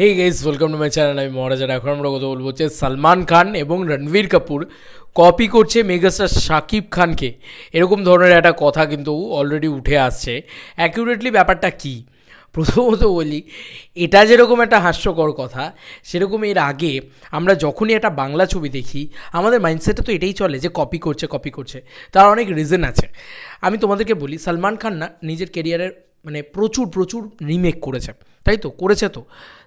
Hey guys, welcome to my channel. আমি মহারাজার। এখন আমরা কথা বলবো হচ্ছে সালমান খান এবং রণবীর কাপুর কপি করছে মেগাস্টার শাকিব খানকে, এরকম ধরনের একটা কথা কিন্তু অলরেডি উঠে আসছে। অ্যাকিউরেটলি ব্যাপারটা কী, প্রথমত বলি, এটা যেরকম একটা হাস্যকর কথা, সেরকম এর আগে আমরা যখনই একটা বাংলা ছবি দেখি আমাদের মাইন্ডসেটে তো এটাই চলে যে কপি করছে। তার অনেক রিজন আছে। আমি তোমাদেরকে বলি, সালমান খান না নিজের কেরিয়ারের প্রচুর রিমেক করেছে, তাই তো করেছে। তো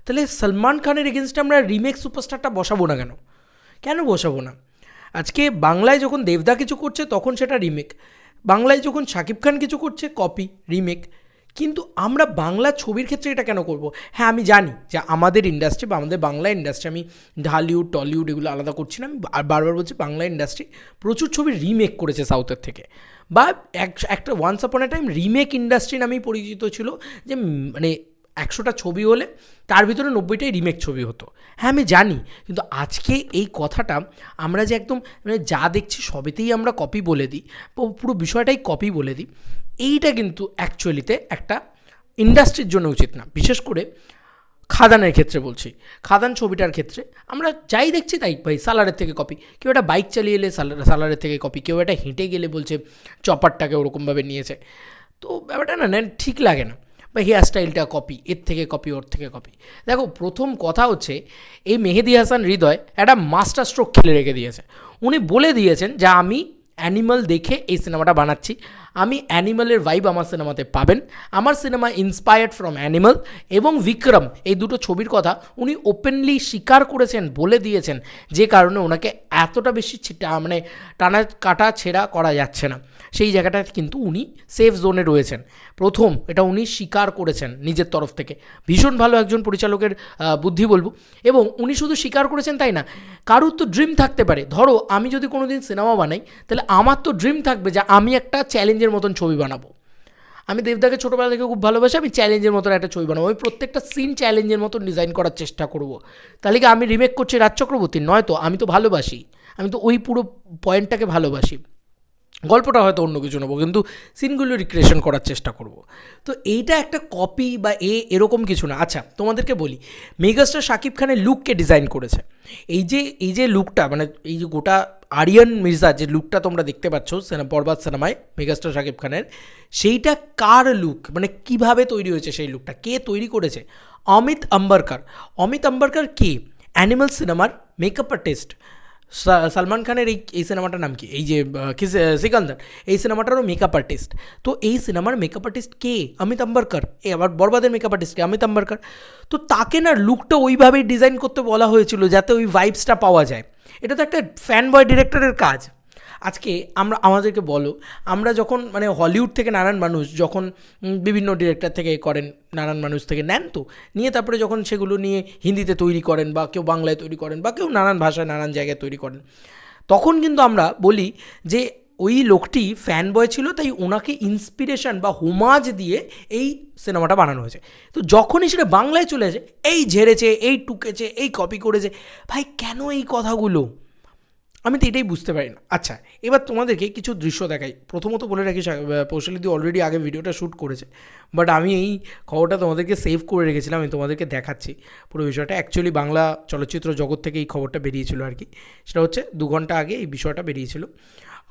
তাহলে সলমান খানের এগেনস্টে আমরা রিমেক সুপারস্টারটা বসাবো না কেন? কেন বসাবো না? আজকে বাংলায় যখন দেবদা কিছু করছে তখন সেটা রিমেক, বাংলায় যখন শাকিব খান কিছু করছে কপি, রিমেক। কিন্তু আমরা বাংলা ছবির ক্ষেত্রে এটা কেন করব? হ্যাঁ, আমি জানি যে আমাদের ইন্ডাস্ট্রি বা আমাদের বাংলা ইন্ডাস্ট্রি, আমি ঢালিউড টলিউড এগুলো আলাদা করছি না, আমি বারবার বলছি বাংলা ইন্ডাস্ট্রি প্রচুর ছবি রিমেক করেছে সাউথের থেকে, বা একটা ওয়ান্স আপন এ টাইম রিমেক ইন্ডাস্ট্রি নামেই পরিচিত ছিল, যে 100টা ছবি হলে তার ভিতরে 90টাই রিমেক ছবি হতো। হ্যাঁ, আমি জানি, কিন্তু আজকে এই কথাটা আমরা যে একদম যা দেখছি সবেতেই আমরা কপি বলে দিই, পুরো বিষয়টাই কপি বলে দিই, এইটা কিন্তু অ্যাকচুয়ালিতে একটা ইন্ডাস্ট্রির জন্য উচিত না। বিশেষ করে খাদানের ক্ষেত্রে বলছি, খাদান ছবিটার ক্ষেত্রে আমরা যাই দেখছি তাই ভাই সালারের থেকে কপি। কেউ একটা বাইক চালিয়ে এলে সালারের থেকে কপি, কেউ একটা হেঁটে গেলে বলছে চপারটাকে ওরকমভাবে নিয়েছে। তো ব্যাপারটা না ঠিক লাগে না। বা হেয়ার স্টাইলটা কপি, এর থেকে কপি, ওর থেকে কপি। দেখো, প্রথম কথা হচ্ছে এই মেহেদি হাসান হৃদয় একটা মাস্টার স্ট্রোক খেলে রেখে দিয়েছে। উনি বলে দিয়েছেন যে আমি অ্যানিমাল দেখে এই সিনেমাটা বানাচ্ছি, আমি অ্যানিমালের ভাইব আমার সিনেমাতে পাবেন, আমার সিনেমা ইন্সপায়ার্ড ফ্রম অ্যানিমাল এবং বিক্রম, এই দুটো ছবির কথা উনি ওপেনলি স্বীকার করেছেন, বলে দিয়েছেন, যে কারণে ওনাকে এতটা বেশি টানা কাটা ছেঁড়া করা যাচ্ছে না। সেই জায়গাটা কিন্তু উনি সেফ জোনে রয়েছেন। প্রথম এটা উনি স্বীকার করেছেন নিজের তরফ থেকে। ভীষণ ভালো একজন পরিচালকের বুদ্ধি বলবো। এবং উনি শুধু স্বীকার করেছেন তাই না, কারুর তো ড্রিম থাকতে পারে। ধরো আমি যদি কোনো দিন সিনেমা বানাই, তাহলে আমার তো ড্রিম থাকবে যে আমি একটা চ্যালেঞ্জের মতন ছবি বানাবো। আমি দেবদাকে ছোটোবেলা থেকে খুব ভালোবাসি, আমি চ্যালেঞ্জের মতন একটা ছবি বানাবো, আমি প্রত্যেকটা সিন চ্যালেঞ্জের মতন ডিজাইন করার চেষ্টা করব। তাহলে কি আমি রিমেক করছি রাজ চক্রবর্তীর? নয় তো, আমি তো ভালোবাসি, আমি তো ওই পুরো পয়েন্টটাকে ভালোবাসি। গল্পটা হয়তো অন্য কিছু নেবো, কিন্তু সিনগুলো রিক্রিয়েশন করার চেষ্টা করব। তো এইটা একটা কপি বা এরকম কিছু না। আচ্ছা, তোমাদেরকে বলি, মেগাস্টার শাকিব খানের লুককে ডিজাইন করেছে। এই যে লুকটা, এই যে গোটা আরিয়ান মির্জা যে লুকটা তোমরা দেখতে পাচ্ছ বরবাদ সিনেমায় মেগাস্টার শাকিব খানের, সেইটা কার লুক, কিভাবে তৈরি হয়েছে সেই লুকটা, কে তৈরি করেছে? অমিত আম্বারকার। অমিত আম্বারকার কে? অ্যানিমাল সিনেমার মেকআপ আর্টিস্ট। সালমান খানের এই সিনেমাটার নাম কি, এই যে সিকান্দার, এই সিনেমাটারও মেকআপ আর্টিস্ট। তো এই সিনেমার মেকআপ আর্টিস্ট কে? অমিত আম্বারকার। আবার বরবাদের মেকআপ আর্টিস্ট কে? অমিত আম্বারকার। তো তাকে না লুকটা ওইভাবেই ডিজাইন করতে বলা হয়েছিল যাতে ওই ভাইবসটা পাওয়া যায়। এটা তো একটা ফ্যান বয় ডিরেক্টরের কাজ। আজকে আমাদেরকে বলো, আমরা যখন হলিউড থেকে নানান মানুষ যখন বিভিন্ন ডিরেক্টর থেকে করেন, নানান মানুষ থেকে নেন, তো নিয়ে তারপরে যখন সেগুলো নিয়ে হিন্দিতে তৈরি করেন, বা কেউ বাংলায় তৈরি করেন, বা কেউ নানান ভাষায় নানান জায়গায় তৈরি করেন, তখন কিন্তু আমরা বলি যে ওই লোকটি ফ্যান বয় ছিল, তাই ওনাকে ইন্সপিরেশন বা হোমাজ দিয়ে এই সিনেমাটা বানানো হয়েছে। তো যখনই সেটা বাংলায় চলে আসে, এই ঝেড়েছে, এই টুকেছে, এই কপি করেছে, ভাই কেন এই কথাগুলো? আমি তো এটাই বুঝতে পারি না। আচ্ছা, এবার তোমাদেরকে কিছু দৃশ্য দেখাই। প্রথমত বলে রাখি, পৌশালিদি অলরেডি আগে ভিডিওটা শ্যুট করেছে, বাট আমি এই খবরটা তোমাদেরকে সেভ করে রেখেছিলাম, আমি তোমাদেরকে দেখাচ্ছি পুরো বিষয়টা। অ্যাকচুয়ালি বাংলা চলচ্চিত্র জগৎ থেকে এই খবরটা বেরিয়েছিল আর কি। সেটা হচ্ছে 2 ঘন্টা আগে এই বিষয়টা বেরিয়েছিল।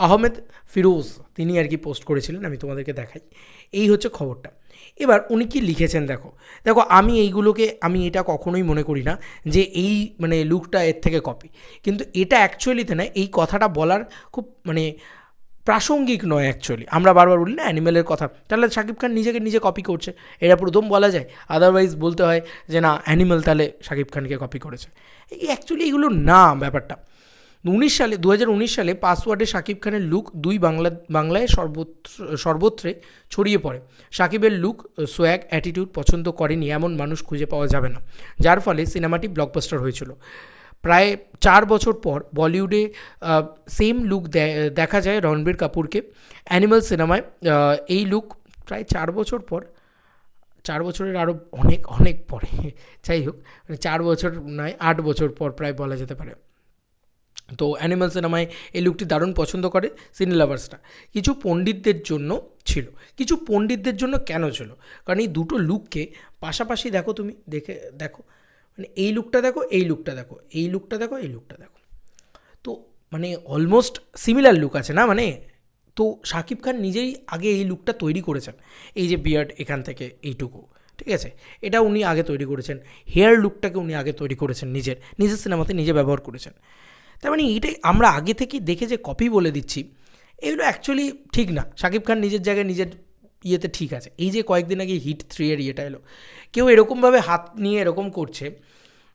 আহমেদ ফিরোজ তিনি আর কি পোস্ট করেছিলেন, আমি তোমাদেরকে দেখাই। এই হচ্ছে খবরটা। এবার উনি কি লিখেছেন দেখো। আমি এটা কখনোই মনে করি না যে এই লুকটা এর থেকে কপি, কিন্তু এটা অ্যাকচুয়ালিতে না, এই কথাটা বলার খুব প্রাসঙ্গিক নয় অ্যাকচুয়ালি। আমরা বারবার বলি না অ্যানিমেলের কথা, তাহলে শাকিব খান নিজেকে নিজে কপি করছে, এটা প্রথম বলা যায়। আদারওয়াইজ বলতে হয় যে না অ্যানিমেল তাহলে শাকিব খানকে কপি করেছে। অ্যাকচুয়ালি এগুলো না ব্যাপারটা। 2019 সালে পাসওয়ার্ডে শাকিব খানের লুক বাংলায় সর্বত্রে ছড়িয়ে পড়ে। শাকিবের লুক, সোয়াগ, অ্যাটিটিউড পছন্দ করেনি এমন মানুষ খুঁজে পাওয়া যাবে না, যার ফলে সিনেমাটি ব্লকবাস্টার হয়েছিল। প্রায় 4 বছর পর বলিউডে সেম লুক দেখা যায় রণবীর কাপুরকে অ্যানিমাল সিনেমায়। এই লুক প্রায় 4 বছর পর, 4 বছরের আরও অনেক অনেক পরে, যাই হোক 4 বছর নয় 8 বছর পর প্রায় বলা যেতে পারে। তো অ্যানিমাল সিনেমায় এই লুকটি দারুণ পছন্দ করে সিনে লাভার্সরা। কিছু পণ্ডিতদের জন্য ছিল। কিছু পণ্ডিতদের জন্য কেন ছিল? কারণ এই দুটো লুককে পাশাপাশি দেখো, তুমি দেখো মানে এই লুকটা দেখো, এই লুকটা দেখো, এই লুকটা দেখো, এই লুকটা দেখো, তো মানে অলমোস্ট সিমিলার লুক আছে না? মানে তো শাকিব খান নিজেই আগে এই লুকটা তৈরি করেছেন, এই যে বিয়ার্ড এখান থেকে এইটুকু, ঠিক আছে, এটা উনি আগে তৈরি করেছেন, হেয়ার লুকটাকে উনি আগে তৈরি করেছেন, নিজের সিনেমাতে নিজে ব্যবহার করেছেন। তার মানে এইটাই আমরা আগে থেকেই দেখে যে কপি বলে দিচ্ছি, এগুলো অ্যাকচুয়ালি ঠিক না। শাকিব খান নিজের জায়গায় নিজের ইয়েতে ঠিক আছে। এই যে কয়েকদিন আগে হিট 3 এর ইয়েটা এলো, কেউ এরকমভাবে হাত নিয়ে এরকম করছে,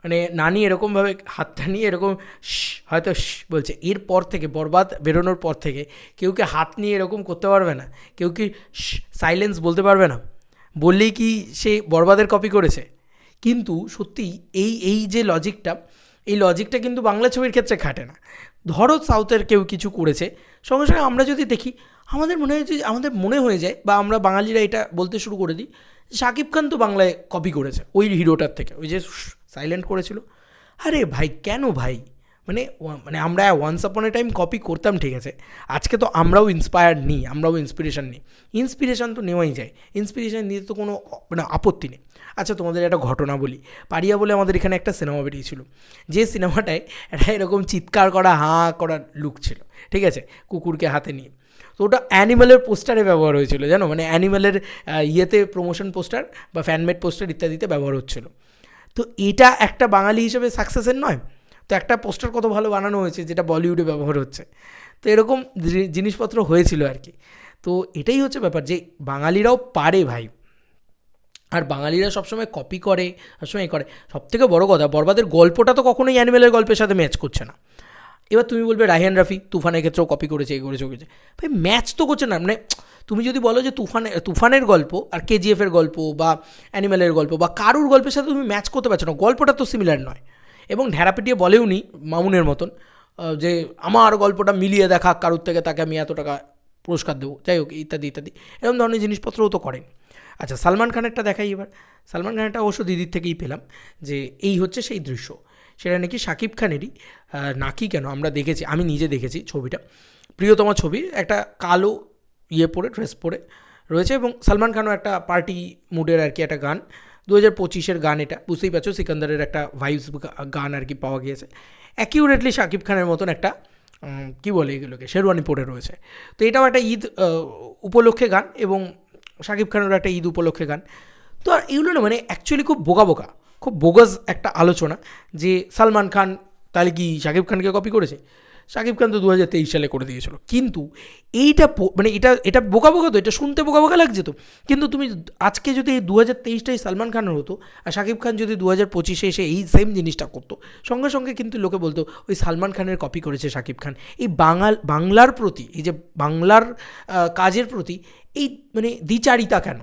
মানে নানি এরকমভাবে হাতটা নিয়ে এরকম হয়তো বলছে, এরপর থেকে বরবাদ বেরোনোর পর থেকে কেউ কি হাত নিয়ে এরকম করতে পারবে না? কেউ কি সাইলেন্স বলতে পারবে না? বললেই কি সে বরবাদের কপি করেছে? কিন্তু সত্যিই এই যে লজিকটা, এই লজিকটা কিন্তু বাংলা ছবির ক্ষেত্রে খাটে না। ধরো সাউথের কেউ কিছু করেছে, সঙ্গে সঙ্গে আমরা যদি দেখি আমাদের মনে হয়ে যায়, বা আমরা বাঙালিরা এটা বলতে শুরু করে দিই, শাকিব খান তো বাংলায় কপি করেছে ওই হিরোটার থেকে, ওই যে সাইলেন্ট করেছিল। আরে ভাই কেন ভাই? মানে মানে আমরা ওয়ান্স আপন এ টাইম কপি করতাম, ঠিক আছে, আজকে তো আমরাও ইন্সপায়ার্ড নিই, আমরাও ইন্সপিরেশন নিই। ইন্সপিরেশন তো নেওয়াই যায়, ইন্সপিরেশন নিতে তো কোনো মানে আপত্তি নেই। আচ্ছা তোমাদের একটা ঘটনা বলি, পারিয়া বলে আমাদের এখানে একটা সিনেমা বেরিয়েছিল, যে সিনেমাটায় একটা এরকম চিৎকার করা হাঁ করার লুক ছিল, ঠিক আছে, কুকুরকে হাতে নিয়ে। তো ওটা অ্যানিম্যালের পোস্টারে ব্যবহার হয়েছিল, জানো, মানে অ্যানিম্যালের ইয়েতে প্রমোশন পোস্টার বা ফ্যানমেড পোস্টার ইত্যাদিতে ব্যবহার হচ্ছিল। তো এটা একটা বাঙালি হিসেবে সাকসেসের নয়? তো একটা পোস্টার কত ভালো বানানো হয়েছে যেটা বলিউডে ব্যবহার হচ্ছে। তো এরকম জিনিসপত্র হয়েছিল আর কি। তো এটাই হচ্ছে ব্যাপার, যে বাঙালিরাও পারে ভাই, আর বাঙালিরা সবসময় কপি করে, সবসময় করে। সবথেকে বড় কথা, বরবাদের গল্পটা তো কখনোই অ্যানিমেলের গল্পের সাথে ম্যাচ করছে না। এবার তুমি বলবে রায়হান রাফি তুফানের ক্ষেত্রেও কপি করেছে, এই করেছে, করেছে, ভাই ম্যাচ তো করছে না। মানে তুমি যদি বলো যে তুফানের গল্প আর কেজিএফের গল্প বা অ্যানিমেলের গল্প বা কারুর গল্পের সাথে তুমি ম্যাচ করতে পারছো না, গল্পটা তো সিমিলার নয়। এবং ঢেরা পিটিয়ে বলেও নি মামুনের মতন যে আমার গল্পটা মিলিয়ে দেখা কারুর থেকে, তাকে আমি এত টাকা পুরস্কার দেবো, যাই হোক, ইত্যাদি ইত্যাদি, এরকম ধরনের জিনিসপত্রও তো করেন। আচ্ছা সালমান খানেরটা দেখাই এবার। সালমান খানেরটা অবশ্য দিদির থেকেই পেলাম, যে এই হচ্ছে সেই দৃশ্য, সেটা নাকি শাকিব খানেরই, নাকি কেন আমরা দেখেছি, আমি নিজে দেখেছি ছবিটা, প্রিয়তমা ছবি, একটা কালো ইয়ে পরে ড্রেস পরে রয়েছে, এবং সালমান খানও একটা পার্টি মুডের আর কি একটা গান, 2025-এর গান এটা, বুঝতেই পারছো, সিকান্দারের একটা ভাইবস গান আর কি পাওয়া গিয়েছে। অ্যাকিউরেটলি শাকিব খানের মতন একটা কী বলে এগুলোকে, শেরওয়ানি পরে রয়েছে। তো এটাও একটা ঈদ উপলক্ষে গান, এবং শাকিব খানেরও একটা ঈদ উপলক্ষে গান। তো আর এগুলো না মানে অ্যাকচুয়ালি খুব খুব বোগাস একটা আলোচনা, যে সালমান খান তাহলে কি শাকিব খানকে কপি করেছে? শাকিব খান তো 2023 সালে করে দিয়েছিল। কিন্তু এইটা মানে এটা বোকা তো, এটা শুনতে বোকা লাগছে তো। কিন্তু তুমি আজকে যদি এই 2023টাই সালমান খানের হতো, আর শাকিব খান যদি 2025-এ এসে এই সেম জিনিসটা করতো, সঙ্গে সঙ্গে কিন্তু লোকে বলতো ওই সালমান খানের কপি করেছে শাকিব খান। এই বাংলার প্রতি, এই যে বাংলার কাজের প্রতি এই মানে দ্বিচারিতা কেন?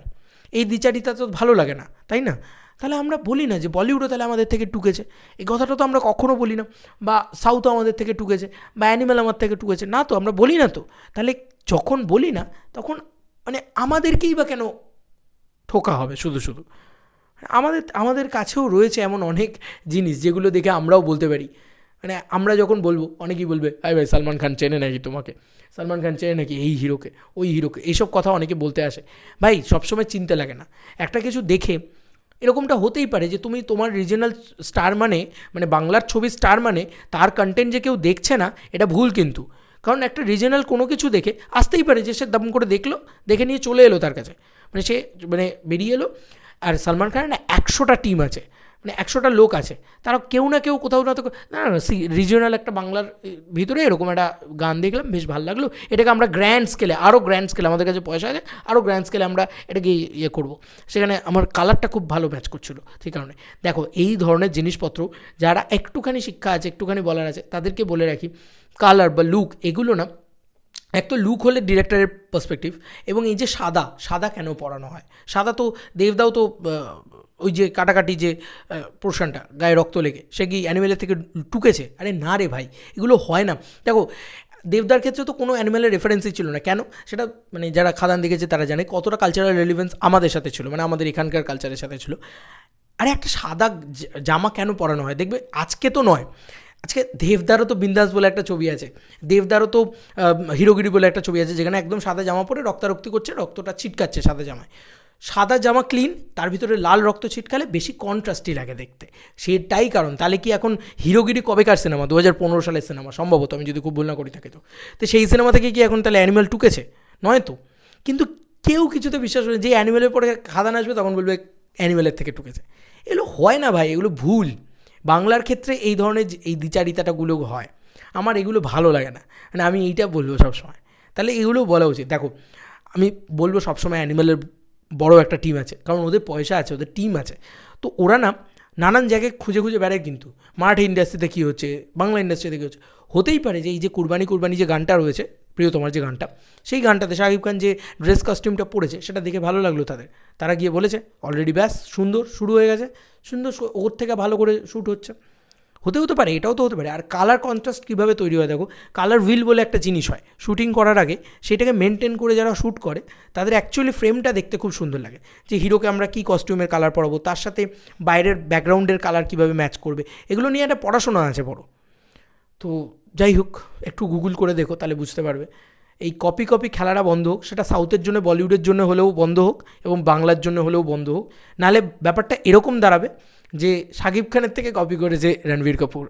এই দ্বিচারিতা তো ভালো লাগে না, তাই না? তাহলে আমরা বলি না যে বলিউডও তাহলে আমাদের থেকে টুকেছে, এই কথাটা তো আমরা কখনও বলি না। বা সাউথও আমাদের থেকে টুকেছে, বা অ্যানিম্যাল আমার থেকে টুকেছে, না তো, আমরা বলি না তো। তাহলে যখন বলি না তখন মানে আমাদেরকেই বা কেন ঠোকা হবে শুধু শুধু? আমাদের কাছেও রয়েছে এমন অনেক জিনিস যেগুলো দেখে আমরাও বলতে পারি। মানে আমরা যখন বলবো, অনেকেই বলবে ভাই সালমান খান চেনে নাকি তোমাকে, সালমান খান চেনে নাকি এই হিরোকে, ওই হিরোকে, এইসব কথা অনেকে বলতে আসে। ভাই সবসময় চিনতে লাগে না, একটা কিছু দেখে এরকমটা হতেই পারে যে তুমি তোমার রিজিনাল স্টার মানে বাংলার ছবির স্টার মানে তার কন্টেন্ট যে কেউ দেখছে না, এটা ভুল কিন্তু। কারণ একটা রিজিনাল কোনো কিছু দেখে আসতেই পারে যে সে দাম করে দেখলো, দেখে নিয়ে চলে এলো তার কাছে, মানে সে মানে বেরিয়ে এলো। আর সালমান খানের না 100টা টিম আছে, মানে 100টা লোক আছে, তারা কেউ না কেউ কোথাও না তো না রিজিওনাল একটা বাংলার ভিতরে এরকম একটা গান দেখলাম, বেশ ভালো লাগলো, এটাকে আমরা গ্র্যান্ড স্কেলে, আরও গ্র্যান্ড স্কেলে, আমাদের কাছে পয়সা আছে, আরও গ্র্যান্ড স্কেলে আমরা এটাকে ইয়ে করবো। সেখানে আমার কালারটা খুব ভালো ম্যাচ করছিলো, সেই কারণে দেখো এই ধরনের জিনিসপত্র যারা একটুখানি শিক্ষা আছে, একটুখানি বলার আছে, তাদেরকে বলে রাখি, কালার বা লুক এগুলো না, এক তো লুক হলে ডিরেক্টরের পার্সপেক্টিভ, এবং এই যে সাদা কেন পরানো হয়, সাদা তো দেবদাও তো ওই যে কাটাকাটি যে পোর্শনটা গায়ে রক্ত লেগে সে কি অ্যানিমেলের থেকে টুকেছে? আরে না রে ভাই, এগুলো হয় না। দেখো দেবদার ক্ষেত্রে তো কোনো অ্যানিমেলের রেফারেন্সই ছিল না, কেন সেটা মানে যারা খাদান দেখেছে তারা জানে কতটা কালচারাল রেলিভেন্স আমাদের সাথে ছিল, মানে আমাদের এখানকার কালচারের সাথে ছিল। আরে একটা সাদা জামা কেন পরানো হয়? দেখবে আজকে তো নয়, আজকে দেবদারও তো বিন্দাস বলে একটা ছবি আছে, দেবদারও তো হিরোগিরি বলে একটা ছবি আছে, যেখানে একদম সাদা জামা পরে রক্তারক্তি করছে, রক্তটা ছিটকাচ্ছে সাদা জামায়। সাদা জামা ক্লিন, তার ভিতরে লাল রক্ত ছিটকালে বেশি কন্ট্রাস্টি লাগে দেখতে, সেটাই কারণ। তাহলে কি এখন হিরোগিরি কবেকার সিনেমা, 2015 সালের সিনেমা সম্ভবত, আমি যদি খুব ভুল না করি থাকে, তো সেই সিনেমা থেকে কি এখন তাহলে অ্যানিমেল টুকেছে? নয় তো। কিন্তু কেউ কিছুতে বিশ্বাস করে, যে অ্যানিমেলের পরে খাদান আসবে তখন বলবে অ্যানিমেলের থেকে টুকেছে। এগুলো হয় না ভাই, এগুলো ভুল। বাংলার ক্ষেত্রে এই ধরনের এই দ্বিচারিতাটাগুলো হয়, আমার এগুলো ভালো লাগে না। মানে আমি এইটা বলবো সবসময়, তাহলে এগুলো বলা উচিত। দেখো, আমি বলবো সবসময় অ্যানিমেলের বড় একটা টিম আছে, কারণ ওদের পয়সা আছে, ওদের টিম আছে। তো ওরা না নানান জায়গায় খুঁজে খুঁজে বেড়ায়, কিন্তু মারাঠি ইন্ডাস্ট্রিতে কী হচ্ছে, বাংলা ইন্ডাস্ট্রিতে কী হচ্ছে। হতেই পারে যে এই যে কুরবানি কুরবানি যে গানটা রয়েছে, প্রিয়তমার যে গানটা, সেই গানটাতে শাকিব খান যে ড্রেস কস্টিউমটা পরেছে সেটা দেখে ভালো লাগলো তাদের, তারা গিয়ে বলেছে অলরেডি ব্যাস সুন্দর শুরু হয়ে গেছে, সুন্দর ওর থেকে ভালো করে শ্যুট হচ্ছে। হতে পারে, এটাও তো হতে পারে। আর কালার কন্ট্রাস্ট কীভাবে তৈরি হয় দেখো, কালার হুইল বলে একটা জিনিস হয় শ্যুটিং করার আগে, সেটাকে মেনটেন করে যারা শ্যুট করে তাদের অ্যাকচুয়ালি ফ্রেমটা দেখতে খুব সুন্দর লাগে, যে হিরোকে আমরা কী কস্টিউমের কালার পরাবো, তার সাথে বাইরের ব্যাকগ্রাউন্ডের কালার কীভাবে ম্যাচ করবে, এগুলো নিয়ে একটা পড়াশোনা আছে বড়। তো যাই হোক, একটু গুগল করে দেখো, তাহলে বুঝতে পারবে। এই কপি খেলাটা বন্ধ হোক, সেটা সাউথের জন্য, বলিউডের জন্য হলেও বন্ধ হোক, এবং বাংলার জন্য হলেও বন্ধ হোক। নাহলে ব্যাপারটা এরকম দাঁড়াবে যে শাকিব খানের থেকে কপি করেছে রণবীর কাপুর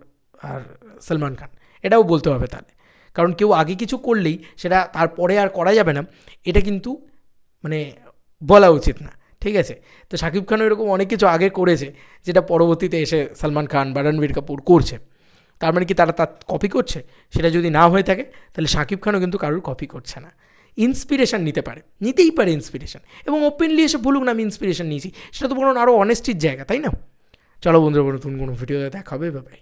আর সলমান খান, এটাও বলতে হবে তাহলে। কারণ কেউ আগে কিছু করলেই সেটা তারপরে আর করা যাবে না, এটা কিন্তু মানে বলা উচিত না, ঠিক আছে? তো শাকিব খানও এরকম অনেক কিছু আগে করেছে, যেটা পরবর্তীতে এসে সলমান খান বা রণবীর কাপুর করছে। তার মানে কি তারা তার কপি করছে? সেটা যদি না হয়ে থাকে, তাহলে শাকিব খানও কিন্তু কারোর কপি করছে না। ইন্সপিরেশান নিতে পারে, নিতেই পারে ইন্সপিরেশান, এবং ওপেনলি এসে বলুক না আমি ইন্সপিরেশান নিয়েছি, সেটা তো বরং আরও অনেস্টির জায়গা, তাই না? চলো বন্ধুরা, নতুন কোনো ভিডিওতে দেখা হবে, বাই।